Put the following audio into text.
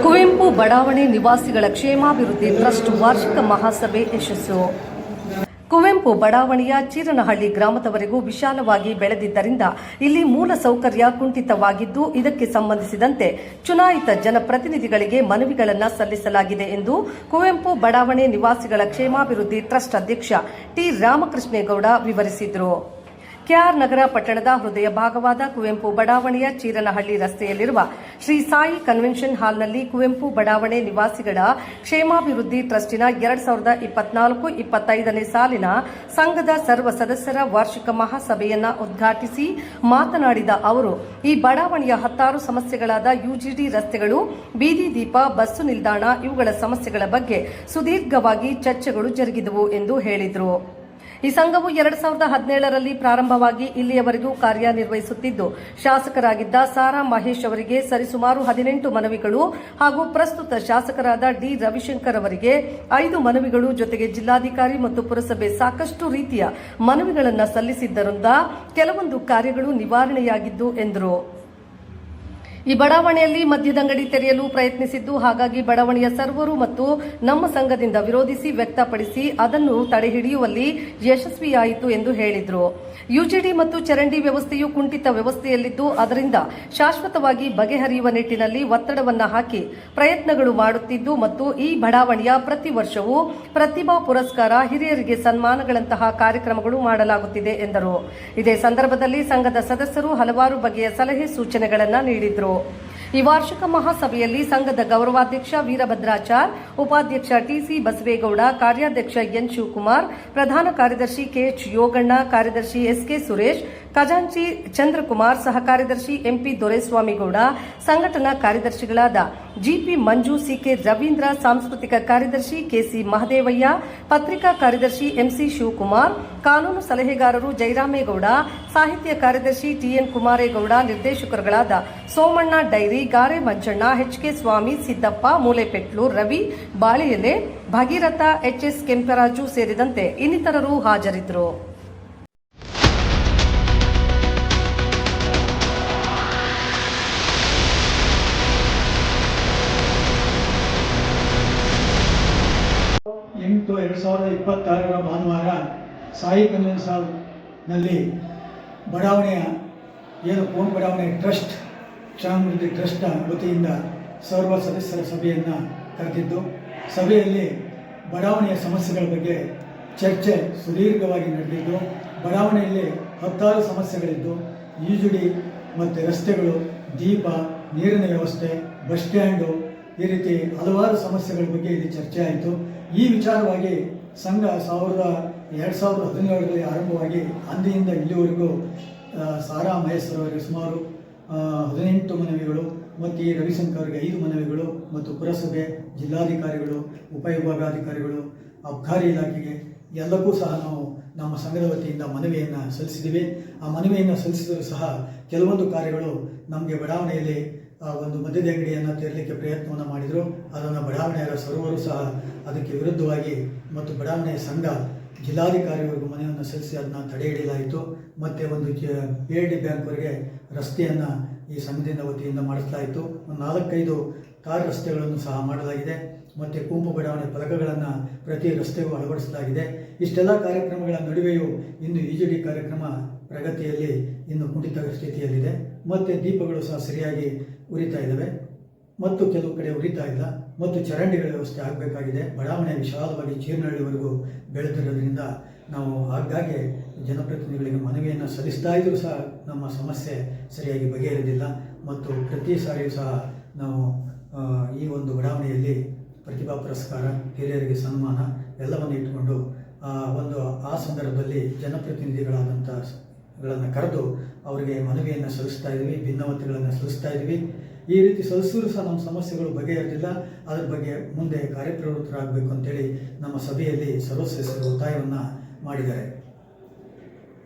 ಕುವೆಂಪು ಬಡಾವಣೆ ನಿವಾಸಿಗಳ ಕ್ಷೇಮಾಭಿವೃದ್ಧಿ ಟ್ರಸ್ಟ್ ವಾರ್ಷಿಕ ಮಹಾಸಭೆ ಯಶಸ್ಸು. ಕುವೆಂಪು ಬಡಾವಣೆಯ ಚೀರನಹಳ್ಳಿ ಗ್ರಾಮದವರೆಗೂ ವಿಶಾಲವಾಗಿ ಬೆಳೆದಿದ್ದರಿಂದ ಇಲ್ಲಿ ಮೂಲ ಸೌಕರ್ಯ ಕುಂಠಿತವಾಗಿದ್ದು, ಇದಕ್ಕೆ ಸಂಬಂಧಿಸಿದಂತೆ ಚುನಾಯಿತ ಜನಪ್ರತಿನಿಧಿಗಳಿಗೆ ಮನವಿಗಳನ್ನು ಸಲ್ಲಿಸಲಾಗಿದೆ ಎಂದು ಕುವೆಂಪು ಬಡಾವಣೆ ನಿವಾಸಿಗಳ ಕ್ಷೇಮಾಭಿವೃದ್ಧಿ ಟ್ರಸ್ಟ್ ಅಧ್ಯಕ್ಷ ಟಿ ರಾಮಕೃಷ್ಣೇಗೌಡ ವಿವರಿಸಿದರು. ಕೆಆರ್ ನಗರ ಪಟ್ಟಣದ ಹೃದಯ ಭಾಗವಾದ ಕುವೆಂಪು ಬಡಾವಣೆಯ ಚೀರನಹಳ್ಳಿ ರಸ್ತೆಯಲ್ಲಿರುವ ಶ್ರೀ ಸಾಯಿ ಕನ್ವೆನ್ಷನ್ ಹಾಲ್ನಲ್ಲಿ ಕುವೆಂಪು ಬಡಾವಣೆ ನಿವಾಸಿಗಳ ಕ್ಷೇಮಾಭಿವೃದ್ಧಿ ಟ್ರಸ್ಟಿನ 2024-25ನೇ ಸಾಲಿನ ಸಂಘದ ಸರ್ವ ಸದಸ್ಯರ ವಾರ್ಷಿಕ ಮಹಾಸಭೆಯನ್ನು ಉದ್ಘಾಟಿಸಿ ಮಾತನಾಡಿದ ಅವರು, ಈ ಬಡಾವಣೆಯ 10 ಸಮಸ್ಯೆಗಳಾದ ಯುಜಿಡಿ ರಸ್ತೆಗಳು, ಬೀದಿ ದೀಪ, ಬಸ್ಸು ನಿಲ್ದಾಣ ಇವುಗಳ ಸಮಸ್ಯೆಗಳ ಬಗ್ಗೆ ಸುದೀರ್ಘವಾಗಿ ಚರ್ಚೆಗಳು ಜರುಗಿದವು ಎಂದು ಹೇಳಿದರು. ಈ ಸಂಘವು 2017ರಲ್ಲಿ ಪ್ರಾರಂಭವಾಗಿ ಇಲ್ಲಿಯವರೆಗೂ ಕಾರ್ಯನಿರ್ವಹಿಸುತ್ತಿದ್ದು, ಶಾಸಕರಾಗಿದ್ದ ಸಾರಾ ಮಹೇಶ್ ಅವರಿಗೆ ಸರಿಸುಮಾರು 18 ಮನವಿಗಳು ಹಾಗೂ ಪ್ರಸ್ತುತ ಶಾಸಕರಾದ ಡಿ ರವಿಶಂಕರ್ ಅವರಿಗೆ 5 ಮನವಿಗಳು ಜೊತೆಗೆ ಜಿಲ್ಲಾಧಿಕಾರಿ ಮತ್ತು ಪುರಸಭೆ ಸಾಕಷ್ಟು ರೀತಿಯ ಮನವಿಗಳನ್ನು ಸಲ್ಲಿಸಿದ್ದರಿಂದ ಕೆಲವೊಂದು ಕಾರ್ಯಗಳು ನಿವಾರಣೆಯಾಗಿದ್ದು ಎಂದರು. ಈ ಬಡಾವಣೆಯಲ್ಲಿ ಮದ್ಯದಂಗಡಿ ತೆರೆಯಲು ಪ್ರಯತ್ನಿಸಿದ್ದು, ಹಾಗಾಗಿ ಬಡಾವಣೆಯ ಸರ್ವರು ಮತ್ತು ನಮ್ಮ ಸಂಘದಿಂದ ವಿರೋಧಿಸಿ ವ್ಯಕ್ತಪಡಿಸಿ ಅದನ್ನು ತಡೆಹಿಡಿಯುವಲ್ಲಿ ಯಶಸ್ವಿಯಾಯಿತು ಎಂದು ಹೇಳಿದರು. ಯುಜಿಡಿ ಮತ್ತು ಚರಂಡಿ ವ್ಯವಸ್ಥೆಯು ಕುಂಠಿತ ವ್ಯವಸ್ಥೆಯಲ್ಲಿದ್ದು, ಅದರಿಂದ ಶಾಶ್ವತವಾಗಿ ಬಗೆಹರಿಯುವ ನಿಟ್ಟಿನಲ್ಲಿ ಒತ್ತಡವನ್ನು ಹಾಕಿ ಪ್ರಯತ್ನಗಳು ಮಾಡುತ್ತಿದ್ದು ಮತ್ತು ಈ ಬಡಾವಣೆಯ ಪ್ರತಿ ವರ್ಷವೂ ಪ್ರತಿಭಾ ಪುರಸ್ಕಾರ, ಹಿರಿಯರಿಗೆ ಸನ್ಮಾನಗಳಂತಹ ಕಾರ್ಯಕ್ರಮಗಳು ಮಾಡಲಾಗುತ್ತಿದೆ ಎಂದರು. ಇದೇ ಸಂದರ್ಭದಲ್ಲಿ ಸಂಘದ ಸದಸ್ಯರು ಹಲವಾರು ಬಗೆಯ ಸಲಹೆ ಸೂಚನೆಗಳನ್ನು ನೀಡಿದರು. ಈ ವಾರ್ಷಿಕ ಮಹಾಸಭೆಯಲ್ಲಿ ಸಂಘದ ಗೌರವಾಧ್ಯಕ್ಷ ವೀರಭದ್ರಾಚಾರ್, ಉಪಾಧ್ಯಕ್ಷ ಟಿಸಿ ಬಸವೇಗೌಡ, ಕಾರ್ಯಾಧ್ಯಕ್ಷ ಎನ್ ಶಿವಕುಮಾರ್, ಪ್ರಧಾನ ಕಾರ್ಯದರ್ಶಿ ಕೆಎಚ್ ಯೋಗಣ್ಣ, ಕಾರ್ಯದರ್ಶಿ ಎಸ್ಕೆ ಸುರೇಶ್, ಖಜಾಂಚಿ ಚಂದ್ರಕುಮಾರ್, ಸಹ ಕಾರ್ಯದರ್ಶಿ ಎಂಪಿ ದೊರೆಸ್ವಾಮಿಗೌಡ, ಸಂಘಟನಾ ಕಾರ್ಯದರ್ಶಿಗಳಾದ ಜಿಪಿ ಮಂಜು, ಸಿಕೆ ರವೀಂದ್ರ, ಸಾಂಸ್ಕೃತಿಕ ಕಾರ್ಯದರ್ಶಿ ಕೆಸಿ ಮಹದೇವಯ್ಯ, ಪತ್ರಿಕಾ ಕಾರ್ಯದರ್ಶಿ ಎಂಸಿ ಶಿವಕುಮಾರ್, ಕಾನೂನು ಸಲಹೆಗಾರರು ಜಯರಾಮೇಗೌಡ, ಸಾಹಿತ್ಯ ಕಾರ್ಯದರ್ಶಿ ಟಿಎನ್ ಕುಮಾರೇಗೌಡ, ನಿರ್ದೇಶಕರುಗಳಾದ ಸೋಮಣ್ಣ ಡೈರಿ, ಗಾರೆ ಮಂಜಣ್ಣ, ಎಚ್ಕೆ ಸ್ವಾಮಿ, ಸಿದ್ದಪ್ಪ, ಮೂಲೆಪೆಟ್ಲು, ರವಿ, ಬಾಳೆಯಲೆ, ಭಗೀರಥ, ಎಚ್ಎಸ್ ಕೆಂಪರಾಜು ಸೇರಿದಂತೆ ಇನ್ನಿತರರು ಹಾಜರಿದ್ದರು. ಎಂಟು 2026 ಭಾನುವಾರ ಸಾಯಿ ಕನ್ವೆನ್ಷನ್ ಹಾಲ್ನಲ್ಲಿ ಬಡಾವಣೆಯ ಕುವೆಂಪು ಬಡಾವಣೆ ಟ್ರಸ್ಟ್ ಕ್ಷೇಮಾಭಿವೃದ್ಧಿ ಟ್ರಸ್ಟ್ ವತಿಯಿಂದ ಸರ್ವ ಸದಸ್ಯರ ಸಭೆಯನ್ನು ಕರೆದಿದ್ದು, ಸಭೆಯಲ್ಲಿ ಬಡಾವಣೆಯ ಸಮಸ್ಯೆಗಳ ಬಗ್ಗೆ ಚರ್ಚೆ ಸುದೀರ್ಘವಾಗಿ ನಡೆದಿದ್ದು, ಬಡಾವಣೆಯಲ್ಲಿ 16 ಸಮಸ್ಯೆಗಳಿದ್ದು, ಯುಜಿಡಿ ಮತ್ತು ರಸ್ತೆಗಳು, ದೀಪ, ನೀರಿನ ವ್ಯವಸ್ಥೆ, ಬಸ್ ಸ್ಟ್ಯಾಂಡು, ಈ ರೀತಿ ಹಲವಾರು ಸಮಸ್ಯೆಗಳ ಬಗ್ಗೆ ಇಲ್ಲಿ ಚರ್ಚೆ ಆಯಿತು. ಈ ವಿಚಾರವಾಗಿ ಸಂಘ 2017ರಲ್ಲಿ ಆರಂಭವಾಗಿ ಅಂದಿನಿಂದ ಇಲ್ಲಿವರೆಗೂ ಸಾರಾ ಮಹೇಶ್ ಅವರಿಗೆ ಸುಮಾರು 18 ಮನವಿಗಳು ಮತ್ತು ಈ ರವಿಶಂಕರ್ ಅವರಿಗೆ 5 ಮನವಿಗಳು ಮತ್ತು ಪುರಸಭೆ, ಜಿಲ್ಲಾಧಿಕಾರಿಗಳು, ಉಪವಿಭಾಗಾಧಿಕಾರಿಗಳು, ಅಬಕಾರಿ ಇಲಾಖೆಗೆ ಎಲ್ಲಕ್ಕೂ ಸಹ ನಾವು ನಮ್ಮ ಸಂಘದ ವತಿಯಿಂದ ಮನವಿಯನ್ನು ಸಲ್ಲಿಸಿದ್ದೀವಿ. ಆ ಮನವಿಯನ್ನು ಸಲ್ಲಿಸಿದರೂ ಸಹ ಕೆಲವೊಂದು ಕಾರ್ಯಗಳು ನಮಗೆ ಬಡಾವಣೆಯಲ್ಲಿ ಒಂದು ಮದ್ಯದ ಅಂಗಡಿಯನ್ನು ತೆರಲಿಕ್ಕೆ ಪ್ರಯತ್ನವನ್ನು ಮಾಡಿದರು. ಅದನ್ನು ಬಡಾವಣೆಯ ಸರ್ವರು ಸಹ ಅದಕ್ಕೆ ವಿರುದ್ಧವಾಗಿ ಮತ್ತು ಬಡಾವಣೆಯ ಸಂಘ ಜಿಲ್ಲಾಧಿಕಾರಿವರೆಗೂ ಮನವಿಯನ್ನು ಸಲ್ಲಿಸಿ ಅದನ್ನು ತಡೆ ಹಿಡಿಯಲಾಯಿತು. ಮತ್ತು ಒಂದು PLD ಬ್ಯಾಂಕ್ವರೆಗೆ ರಸ್ತೆಯನ್ನು ಈ ಸಂಘದಿಂದ ವತಿಯಿಂದ ಮಾಡಿಸಲಾಯಿತು. ಒಂದು 4-5 ಟಾರ್ ರಸ್ತೆಗಳನ್ನು ಸಹ ಮಾಡಲಾಗಿದೆ ಮತ್ತು ಕುವೆಂಪು ಬಡಾವಣೆ ಫಲಕಗಳನ್ನು ಪ್ರತಿ ರಸ್ತೆಗೂ ಅಳವಡಿಸಲಾಗಿದೆ. ಇಷ್ಟೆಲ್ಲ ಕಾರ್ಯಕ್ರಮಗಳ ನಡುವೆಯೂ ಇನ್ನು ಯುಜಿಡಿ ಕಾರ್ಯಕ್ರಮ ಪ್ರಗತಿಯಲ್ಲಿ ಇನ್ನು ಕುಂಠಿತ ಸ್ಥಿತಿಯಲ್ಲಿದೆ ಮತ್ತು ದೀಪಗಳು ಸಹ ಸರಿಯಾಗಿ ಉರಿತಾ ಇದ್ದಾವೆ ಮತ್ತು ಕೆಲವು ಕಡೆ ಉರಿತಾ ಇಲ್ಲ ಮತ್ತು ಚರಂಡಿಗಳ ವ್ಯವಸ್ಥೆ ಆಗಬೇಕಾಗಿದೆ. ಬಡಾವಣೆ ವಿಶಾಲವಾಗಿ ಚೀರನಹಳ್ಳಿವರೆಗೂ ಬೆಳೆದಿರೋದ್ರಿಂದ ನಾವು ಆಗಾಗ್ಗೆ ಜನಪ್ರತಿನಿಧಿಗಳಿಗೆ ಮನವಿಯನ್ನು ಸಲ್ಲಿಸ್ತಾ ಇದ್ದರೂ ಸಹ ನಮ್ಮ ಸಮಸ್ಯೆ ಸರಿಯಾಗಿ ಬಗೆಹರಿದಿಲ್ಲ ಮತ್ತು ಪ್ರತಿ ಸಾರಿಯೂ ಸಹ ನಾವು ಈ ಒಂದು ಬಡಾವಣೆಯಲ್ಲಿ ಪ್ರತಿಭಾ ಪುರಸ್ಕಾರ, ಹಿರಿಯರಿಗೆ ಎಲ್ಲವನ್ನು ಇಟ್ಟುಕೊಂಡು ಆ ಸಂದರ್ಭದಲ್ಲಿ ಜನಪ್ರತಿನಿಧಿಗಳಾದಂಥಗಳನ್ನು ಕರೆದು ಅವರಿಗೆ ಮನವಿಯನ್ನು ಸಲ್ಲಿಸ್ತಾ ಇದ್ದೀವಿ, ಭಿನ್ನಮತಗಳನ್ನು ಸಲ್ಲಿಸ್ತಾ ಇದ್ದೀವಿ. ಈ ರೀತಿ ಸಲ್ಲಿಸಿದ್ರು ಸಹ ನಮ್ಮ ಸಮಸ್ಯೆಗಳು ಬಗೆಹರಿದಿಲ್ಲ. ಅದರ ಬಗ್ಗೆ ಮುಂದೆ ಕಾರ್ಯಪ್ರವೃತ್ತರಾಗಬೇಕು ಅಂತೇಳಿ ನಮ್ಮ ಸಭೆಯಲ್ಲಿ ಸರ್ವ ಸದಸ್ಯರು ಒತ್ತಾಯವನ್ನು ಮಾಡಿದ್ದಾರೆ.